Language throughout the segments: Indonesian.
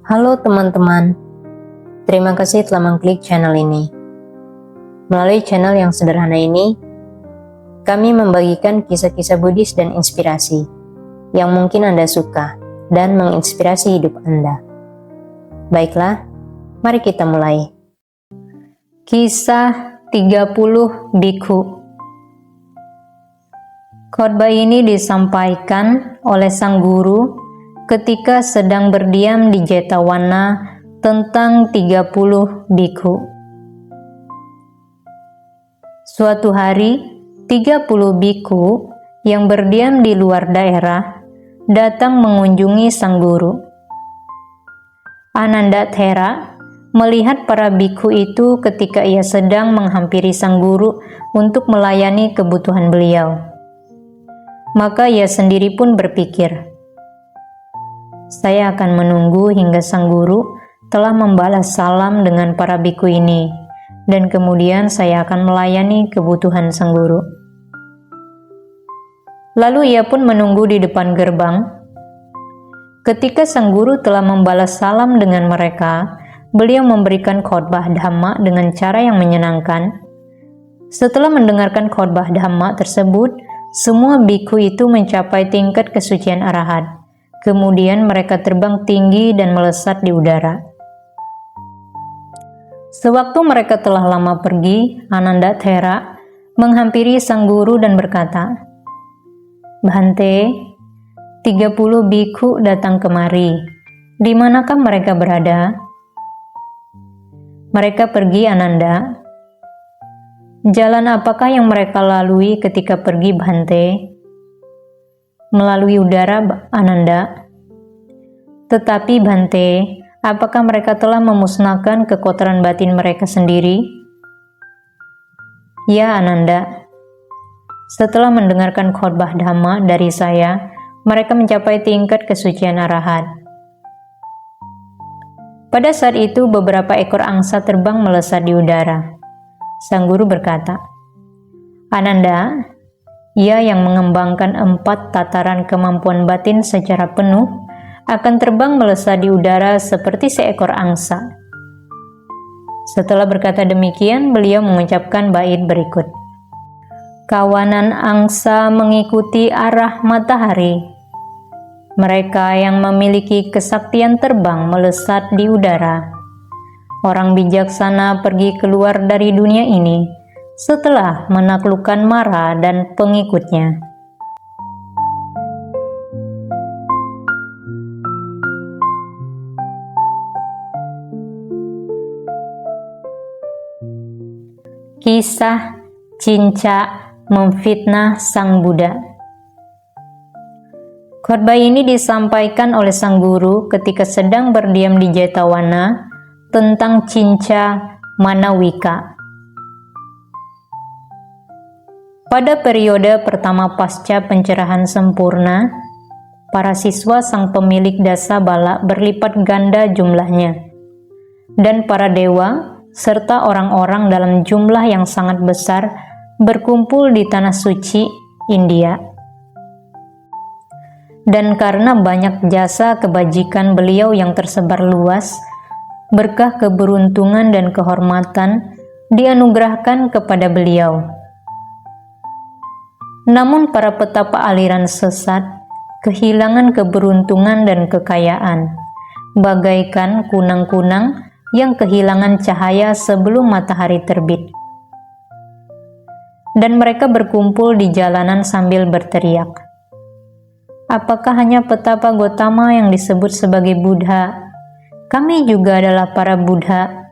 Halo teman-teman, terima kasih telah mengklik channel ini. Melalui channel yang sederhana ini, kami membagikan kisah-kisah Buddhis dan inspirasi yang mungkin Anda suka dan menginspirasi hidup Anda. Baiklah, mari kita mulai. Kisah 30 Bikhu. Khotbah ini disampaikan oleh sang guru ketika sedang berdiam di Jetavana tentang 30 bikhu. Suatu hari, 30 bikhu yang berdiam di luar daerah datang mengunjungi sang guru. Anandathera melihat para bikhu itu ketika ia sedang menghampiri sang guru untuk melayani kebutuhan beliau. Maka ia sendiri pun berpikir, saya akan menunggu hingga sang guru telah membalas salam dengan para bikhu ini, dan kemudian saya akan melayani kebutuhan sang guru. Lalu ia pun menunggu di depan gerbang. Ketika sang guru telah membalas salam dengan mereka, beliau memberikan khotbah Dhamma dengan cara yang menyenangkan. Setelah mendengarkan khotbah Dhamma tersebut, semua bikhu itu mencapai tingkat kesucian arahat. Kemudian mereka terbang tinggi dan melesat di udara. Sewaktu mereka telah lama pergi, Anandathera menghampiri sang guru dan berkata, Bhante, 30 bikhu datang kemari. Di manakah mereka berada? Mereka pergi, Ananda. Jalan apakah yang mereka lalui ketika pergi, Bhante? Melalui udara, Ananda. Tetapi Bhante, apakah mereka telah memusnahkan kekotoran batin mereka sendiri? Ya, Ananda. Setelah mendengarkan khotbah Dhamma dari saya, mereka mencapai tingkat kesucian arahat. Pada saat itu, beberapa ekor angsa terbang melesat di udara. Sang guru berkata, Ananda, ia yang mengembangkan 4 tataran kemampuan batin secara penuh akan terbang melesat di udara seperti seekor angsa. Setelah berkata demikian, beliau mengucapkan bait berikut. Kawanan angsa mengikuti arah matahari. Mereka yang memiliki kesaktian terbang melesat di udara. Orang bijaksana pergi keluar dari dunia ini setelah menaklukkan Mara dan pengikutnya. Kisah Cinca memfitnah Sang Buddha. Khotbah ini disampaikan oleh sang guru ketika sedang berdiam di Jetavana tentang Cinca Manawika. Pada periode pertama pasca pencerahan sempurna, para siswa sang pemilik dasa bala berlipat ganda jumlahnya, dan para dewa serta orang-orang dalam jumlah yang sangat besar berkumpul di tanah suci India. Dan karena banyak jasa kebajikan beliau yang tersebar luas, berkah keberuntungan dan kehormatan dianugerahkan kepada beliau. Namun para petapa aliran sesat kehilangan keberuntungan dan kekayaan, bagaikan kunang-kunang yang kehilangan cahaya sebelum matahari terbit. Dan mereka berkumpul di jalanan sambil berteriak, apakah hanya petapa Gotama yang disebut sebagai Buddha? Kami juga adalah para Buddha.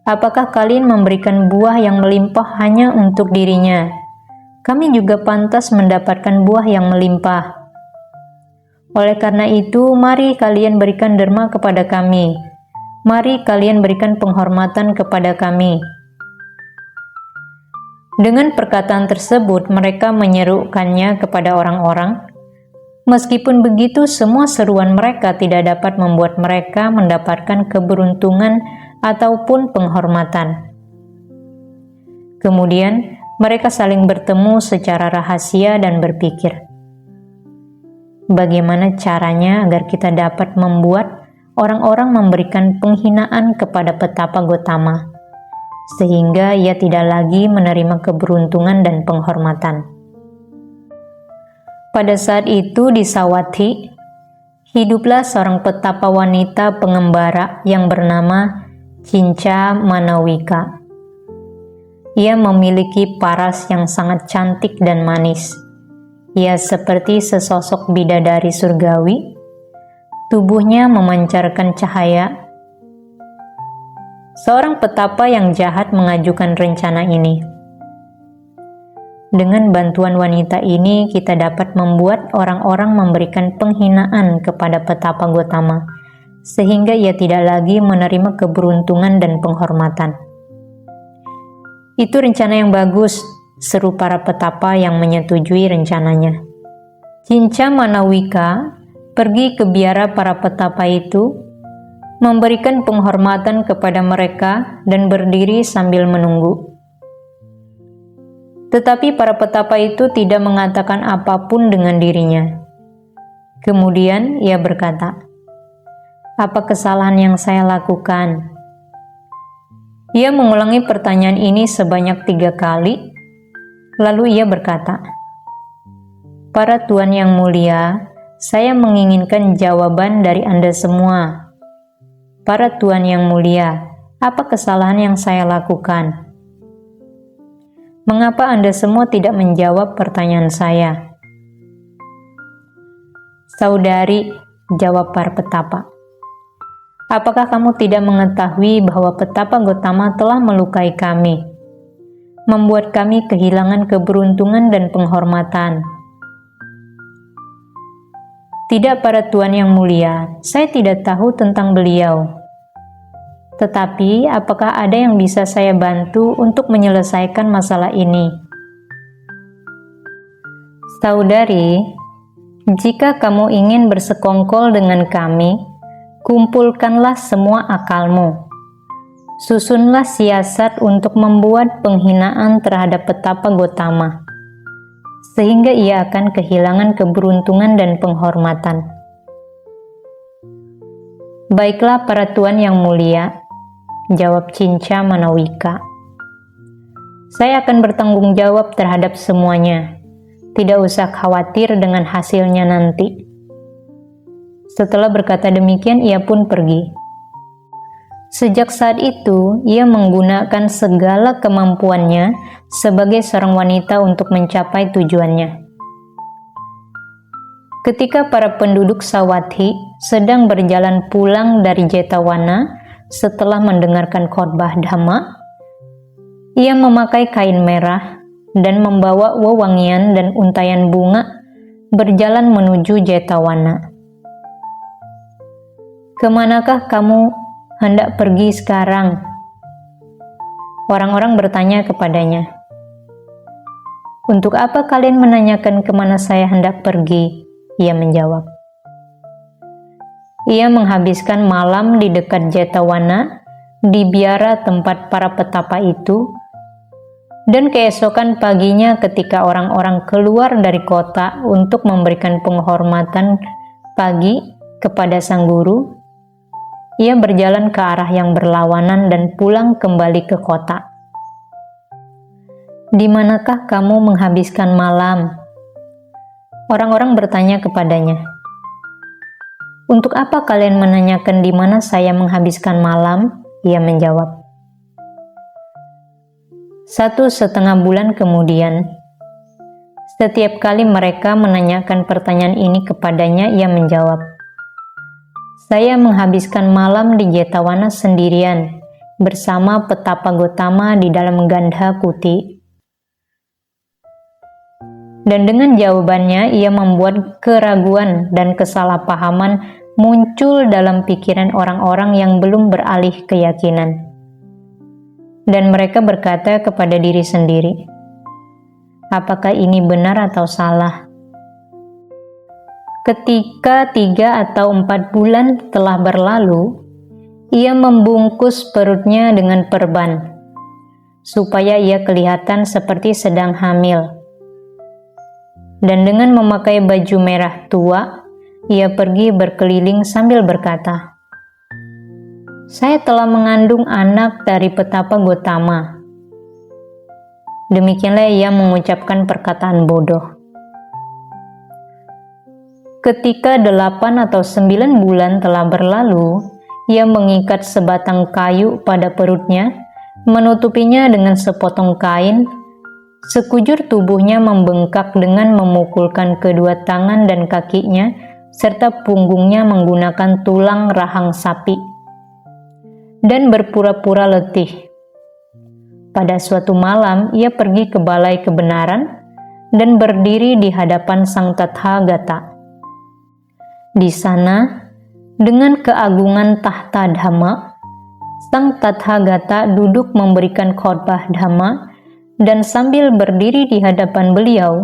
Apakah kalian memberikan buah yang melimpah hanya untuk dirinya? Kami juga pantas mendapatkan buah yang melimpah. Oleh karena itu, mari kalian berikan derma kepada kami. Mari kalian berikan penghormatan kepada kami. Dengan perkataan tersebut, mereka menyerukannya kepada orang-orang. Meskipun begitu, semua seruan mereka tidak dapat membuat mereka mendapatkan keberuntungan ataupun penghormatan. Kemudian, mereka saling bertemu secara rahasia dan berpikir, bagaimana caranya agar kita dapat membuat orang-orang memberikan penghinaan kepada petapa Gotama, sehingga ia tidak lagi menerima keberuntungan dan penghormatan. Pada saat itu di Sawathi, hiduplah seorang petapa wanita pengembara yang bernama Cinca Manawika. Ia memiliki paras yang sangat cantik dan manis. Ia seperti sesosok bidadari surgawi. Tubuhnya memancarkan cahaya. Seorang petapa yang jahat mengajukan rencana ini. Dengan bantuan wanita ini, kita dapat membuat orang-orang memberikan penghinaan kepada petapa Gotama, sehingga ia tidak lagi menerima keberuntungan dan penghormatan. Itu rencana yang bagus, seru para petapa yang menyetujui rencananya. Cinca Manawika pergi ke biara para petapa itu, memberikan penghormatan kepada mereka dan berdiri sambil menunggu. Tetapi para petapa itu tidak mengatakan apapun dengan dirinya. Kemudian ia berkata, "Apa kesalahan yang saya lakukan?" Ia mengulangi pertanyaan ini sebanyak 3 kali, lalu ia berkata, "Para tuan yang mulia, saya menginginkan jawaban dari Anda semua. Para tuan yang mulia, apa kesalahan yang saya lakukan? Mengapa Anda semua tidak menjawab pertanyaan saya?" "Saudari," jawab para petapa, "apakah kamu tidak mengetahui bahwa petapa Gotama telah melukai kami, membuat kami kehilangan keberuntungan dan penghormatan?" "Tidak, para tuan yang mulia, saya tidak tahu tentang beliau. Tetapi, apakah ada yang bisa saya bantu untuk menyelesaikan masalah ini?" "Saudari, jika kamu ingin bersekongkol dengan kami, kumpulkanlah semua akalmu. Susunlah siasat untuk membuat penghinaan terhadap petapa Gotama, sehingga ia akan kehilangan keberuntungan dan penghormatan." "Baiklah para tuan yang mulia," jawab Cinca Manawika. "Saya akan bertanggung jawab terhadap semuanya. Tidak usah khawatir dengan hasilnya nanti." Setelah berkata demikian, ia pun pergi. Sejak saat itu, ia menggunakan segala kemampuannya sebagai seorang wanita untuk mencapai tujuannya. Ketika para penduduk Sawathi sedang berjalan pulang dari Jetawana setelah mendengarkan khotbah Dhamma, ia memakai kain merah dan membawa wewangian dan untaian bunga berjalan menuju Jetawana. "Kemanakah kamu hendak pergi sekarang?" orang-orang bertanya kepadanya. "Untuk apa kalian menanyakan kemana saya hendak pergi?" ia menjawab. Ia menghabiskan malam di dekat Jetawana, di biara tempat para petapa itu, dan keesokan paginya ketika orang-orang keluar dari kota untuk memberikan penghormatan pagi kepada sang guru, ia berjalan ke arah yang berlawanan dan pulang kembali ke kota. "Di manakah kamu menghabiskan malam?" orang-orang bertanya kepadanya. "Untuk apa kalian menanyakan di mana saya menghabiskan malam?" ia menjawab. 1,5 bulan kemudian, setiap kali mereka menanyakan pertanyaan ini kepadanya, ia menjawab, "Saya menghabiskan malam di Jetawana sendirian, bersama petapa Gotama di dalam Gandha Kuti." Dan dengan jawabannya, ia membuat keraguan dan kesalahpahaman muncul dalam pikiran orang-orang yang belum beralih keyakinan. Dan mereka berkata kepada diri sendiri, "Apakah ini benar atau salah?" Ketika 3 atau 4 bulan telah berlalu, ia membungkus perutnya dengan perban, supaya ia kelihatan seperti sedang hamil. Dan dengan memakai baju merah tua, ia pergi berkeliling sambil berkata, saya telah mengandung anak dari petapa Gotama. Demikianlah ia mengucapkan perkataan bodoh. Ketika 8 atau 9 bulan telah berlalu, ia mengikat sebatang kayu pada perutnya, menutupinya dengan sepotong kain. Sekujur tubuhnya membengkak dengan memukulkan kedua tangan dan kakinya, serta punggungnya menggunakan tulang rahang sapi, dan berpura-pura letih. Pada suatu malam, ia pergi ke balai kebenaran dan berdiri di hadapan Sang Tathagata. Di sana, dengan keagungan tahta Dhamma, Sang Tathagata duduk memberikan khotbah Dhamma, dan sambil berdiri di hadapan beliau,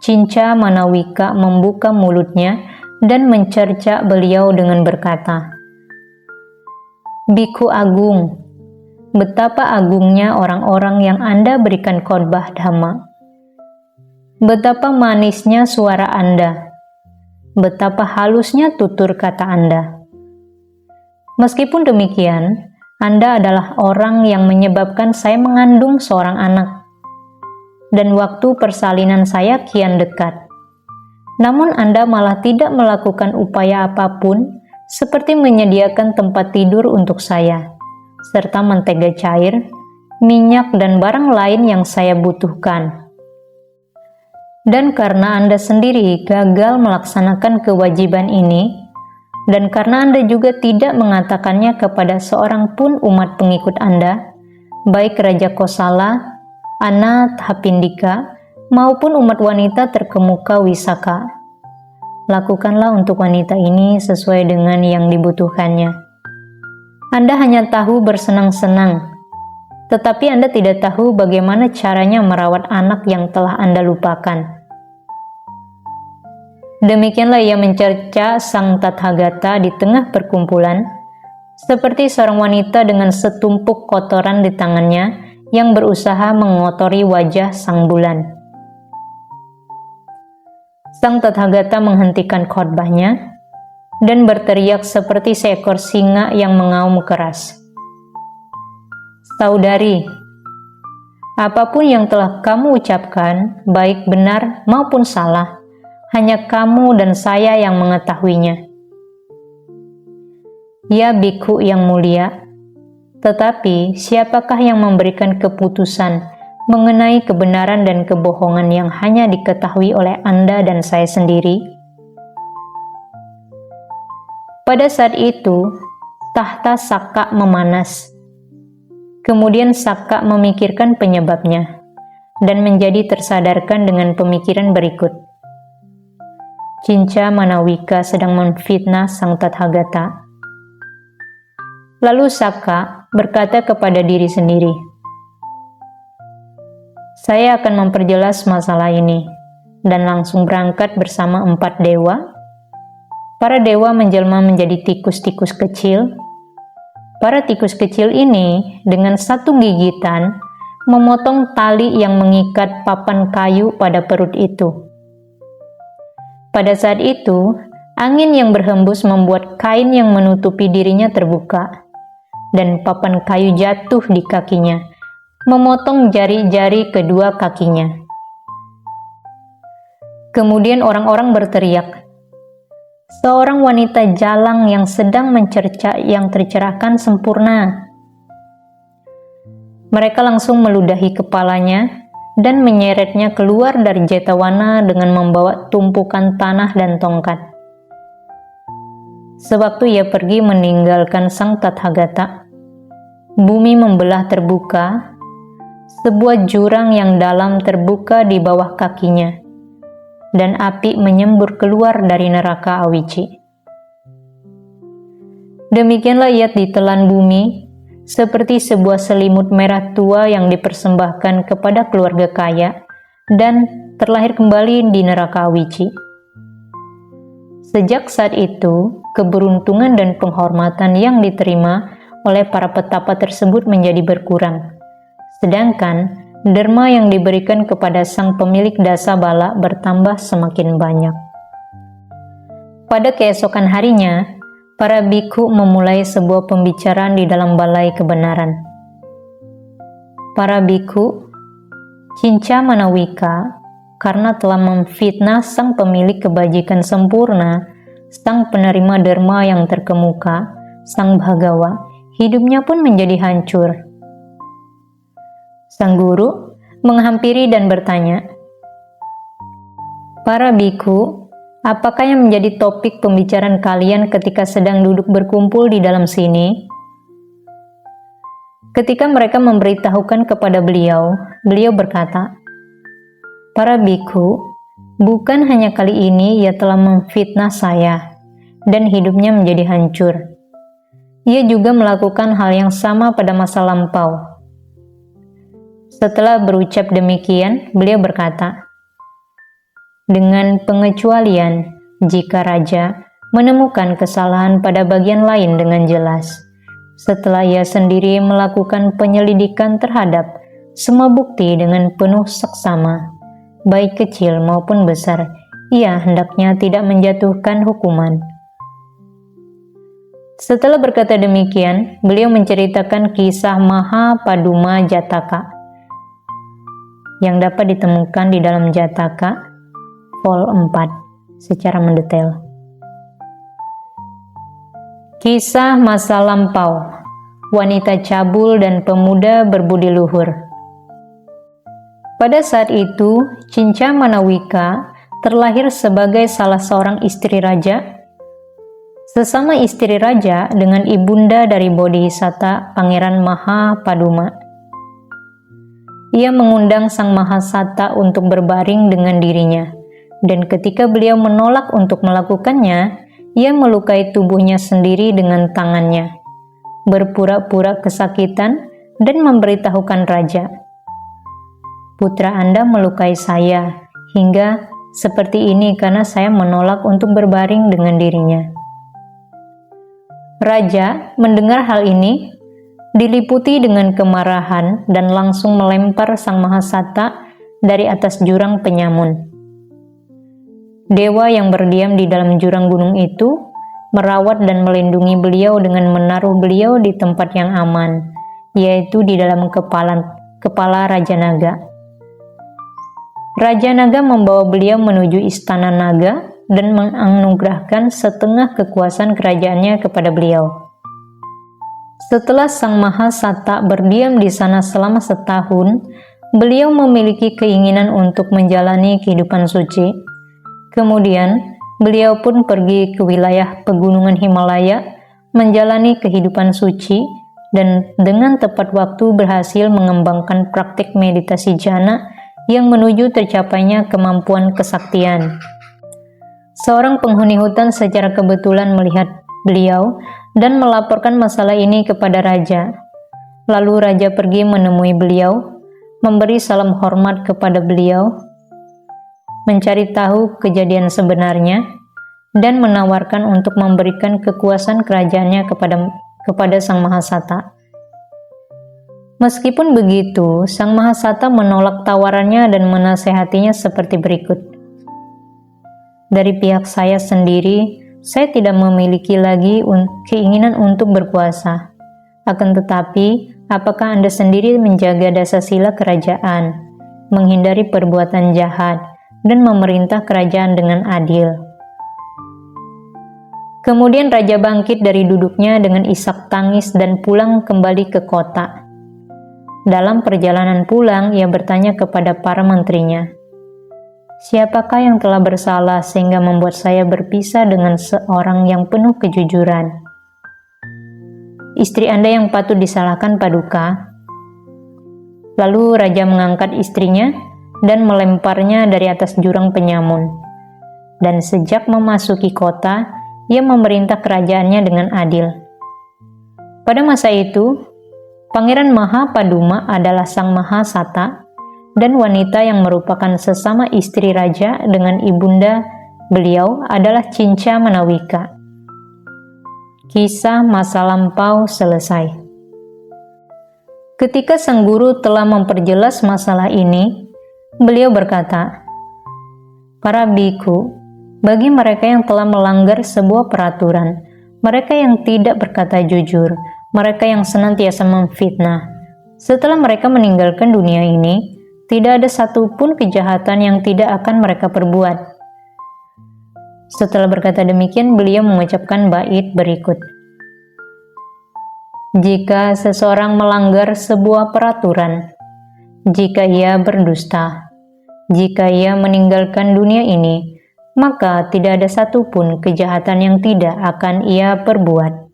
Cinca Manawika membuka mulutnya dan mencerca beliau dengan berkata, "Bhikkhu agung, betapa agungnya orang-orang yang Anda berikan khotbah Dhamma. Betapa manisnya suara Anda. Betapa halusnya tutur kata Anda. Meskipun demikian, Anda adalah orang yang menyebabkan saya mengandung seorang anak, dan waktu persalinan saya kian dekat. Namun Anda malah tidak melakukan upaya apapun, seperti menyediakan tempat tidur untuk saya, serta mentega cair, minyak, dan barang lain yang saya butuhkan. Dan karena Anda sendiri gagal melaksanakan kewajiban ini, dan karena Anda juga tidak mengatakannya kepada seorang pun umat pengikut Anda, baik Raja Kosala, Anathapindika, maupun umat wanita terkemuka Wisaka. Lakukanlah untuk wanita ini sesuai dengan yang dibutuhkannya. Anda hanya tahu bersenang-senang, tetapi Anda tidak tahu bagaimana caranya merawat anak yang telah Anda lupakan." Demikianlah ia mencerca Sang Tathagata di tengah perkumpulan, seperti seorang wanita dengan setumpuk kotoran di tangannya yang berusaha mengotori wajah sang bulan. Sang Tathagata menghentikan khotbahnya dan berteriak seperti seekor singa yang mengaum keras, "Saudari, apapun yang telah kamu ucapkan, baik benar maupun salah, hanya kamu dan saya yang mengetahuinya. Ya bhikkhu yang mulia, tetapi siapakah yang memberikan keputusan mengenai kebenaran dan kebohongan yang hanya diketahui oleh Anda dan saya sendiri?" Pada saat itu, tahta Sakka memanas. Kemudian Sakka memikirkan penyebabnya, dan menjadi tersadarkan dengan pemikiran berikut. Cinca Manawika sedang memfitnah Sang Tathagata. Lalu Sakka berkata kepada diri sendiri, "Saya akan memperjelas masalah ini," dan langsung berangkat bersama 4 dewa. Para dewa menjelma menjadi tikus-tikus kecil. Para tikus kecil ini dengan satu gigitan memotong tali yang mengikat papan kayu pada perut itu. Pada saat itu, angin yang berhembus membuat kain yang menutupi dirinya terbuka, dan papan kayu jatuh di kakinya, memotong jari-jari kedua kakinya. Kemudian orang-orang berteriak, "Seorang wanita jalang yang sedang mencerca yang tercerahkan sempurna." Mereka langsung meludahi kepalanya dan menyeretnya keluar dari Jetawana dengan membawa tumpukan tanah dan tongkat. Sewaktu ia pergi meninggalkan Sang Tathagata, bumi membelah terbuka, sebuah jurang yang dalam terbuka di bawah kakinya, dan api menyembur keluar dari neraka Awici. Demikianlah ia ditelan bumi, seperti sebuah selimut merah tua yang dipersembahkan kepada keluarga kaya, dan terlahir kembali di neraka Awici. Sejak saat itu, keberuntungan dan penghormatan yang diterima oleh para petapa tersebut menjadi berkurang, sedangkan derma yang diberikan kepada sang pemilik dasa bala bertambah semakin banyak. Pada keesokan harinya, para biku memulai sebuah pembicaraan di dalam balai kebenaran. Para biku, Cinca Manawika, karena telah memfitnah sang pemilik kebajikan sempurna, sang penerima derma yang terkemuka, sang Bhagawa, hidupnya pun menjadi hancur. Sang guru menghampiri dan bertanya, "Para biku, apakah yang menjadi topik pembicaraan kalian ketika sedang duduk berkumpul di dalam sini?" Ketika mereka memberitahukan kepada beliau, beliau berkata, "Para biku, bukan hanya kali ini ia telah memfitnah saya dan hidupnya menjadi hancur. Ia juga melakukan hal yang sama pada masa lampau." Setelah berucap demikian, beliau berkata, "Dengan pengecualian, jika raja menemukan kesalahan pada bagian lain dengan jelas, setelah ia sendiri melakukan penyelidikan terhadap semua bukti dengan penuh seksama, baik kecil maupun besar, ia hendaknya tidak menjatuhkan hukuman." Setelah berkata demikian, beliau menceritakan kisah Maha Paduma Jataka yang dapat ditemukan di dalam Jataka Vol 4 secara mendetail. Kisah masa lampau, wanita cabul dan pemuda berbudi luhur. Pada saat itu, Cinca Manawika terlahir sebagai salah seorang istri raja. Sesama istri raja dengan ibunda dari Bodhisatta Pangeran Maha Paduma. Ia mengundang Sang Mahasata untuk berbaring dengan dirinya, dan ketika beliau menolak untuk melakukannya, ia melukai tubuhnya sendiri dengan tangannya, berpura-pura kesakitan, dan memberitahukan raja, "Putra Anda melukai saya, hingga seperti ini karena saya menolak untuk berbaring dengan dirinya." Raja mendengar hal ini, diliputi dengan kemarahan dan langsung melempar Sang Mahasata dari atas jurang penyamun. Dewa yang berdiam di dalam jurang gunung itu merawat dan melindungi beliau dengan menaruh beliau di tempat yang aman, yaitu di dalam kepala Raja Naga. Raja Naga membawa beliau menuju istana naga dan menganugerahkan setengah kekuasaan kerajaannya kepada beliau. Setelah Sang Mahasata berdiam di sana selama setahun, beliau memiliki keinginan untuk menjalani kehidupan suci. Kemudian, beliau pun pergi ke wilayah pegunungan Himalaya, menjalani kehidupan suci, dan dengan tepat waktu berhasil mengembangkan praktik meditasi jhana yang menuju tercapainya kemampuan kesaktian. Seorang penghuni hutan secara kebetulan melihat beliau dan melaporkan masalah ini kepada raja. Lalu raja pergi menemui beliau, memberi salam hormat kepada beliau, mencari tahu kejadian sebenarnya, dan menawarkan untuk memberikan kekuasaan kerajaannya kepada Sang Mahasata. Meskipun begitu, Sang Mahasata menolak tawarannya dan menasehatinya seperti berikut. "Dari pihak saya sendiri, saya tidak memiliki lagi keinginan untuk berkuasa. Akan tetapi, apakah Anda sendiri menjaga dasar-sila kerajaan, menghindari perbuatan jahat, dan memerintah kerajaan dengan adil?" Kemudian raja bangkit dari duduknya dengan isak tangis dan pulang kembali ke kota. Dalam perjalanan pulang, ia bertanya kepada para menterinya, "Siapakah yang telah bersalah sehingga membuat saya berpisah dengan seorang yang penuh kejujuran?" "Istri Anda yang patut disalahkan, Paduka." Lalu raja mengangkat istrinya dan melemparnya dari atas jurang penyamun. Dan sejak memasuki kota, ia memerintah kerajaannya dengan adil. Pada masa itu, Pangeran Maha Paduma adalah Sang Mahasata dan wanita yang merupakan sesama istri raja dengan ibunda beliau adalah Cinca Manawika. Kisah masa lampau selesai. Ketika sang guru telah memperjelas masalah ini, beliau berkata, "Para biku, bagi mereka yang telah melanggar sebuah peraturan, mereka yang tidak berkata jujur, mereka yang senantiasa memfitnah. Setelah mereka meninggalkan dunia ini, tidak ada satupun kejahatan yang tidak akan mereka perbuat. Setelah berkata demikian, beliau mengucapkan bait berikut. Jika seseorang melanggar sebuah peraturan, jika ia berdusta, jika ia meninggalkan dunia ini, maka tidak ada satupun kejahatan yang tidak akan ia perbuat.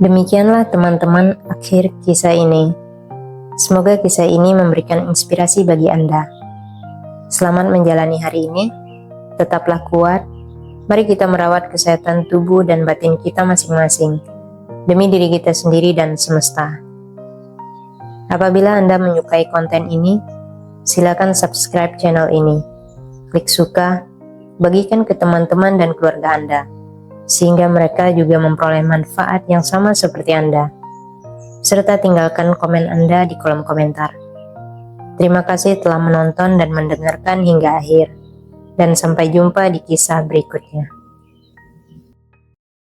Demikianlah teman-teman akhir kisah ini. Semoga kisah ini memberikan inspirasi bagi Anda. Selamat menjalani hari ini, tetaplah kuat. Mari kita merawat kesehatan tubuh dan batin kita masing-masing, demi diri kita sendiri dan semesta. Apabila Anda menyukai konten ini, silakan subscribe channel ini, klik suka, bagikan ke teman-teman dan keluarga Anda, sehingga mereka juga memperoleh manfaat yang sama seperti Anda. Serta tinggalkan komen Anda di kolom komentar. Terima kasih telah menonton dan mendengarkan hingga akhir, dan sampai jumpa di kisah berikutnya.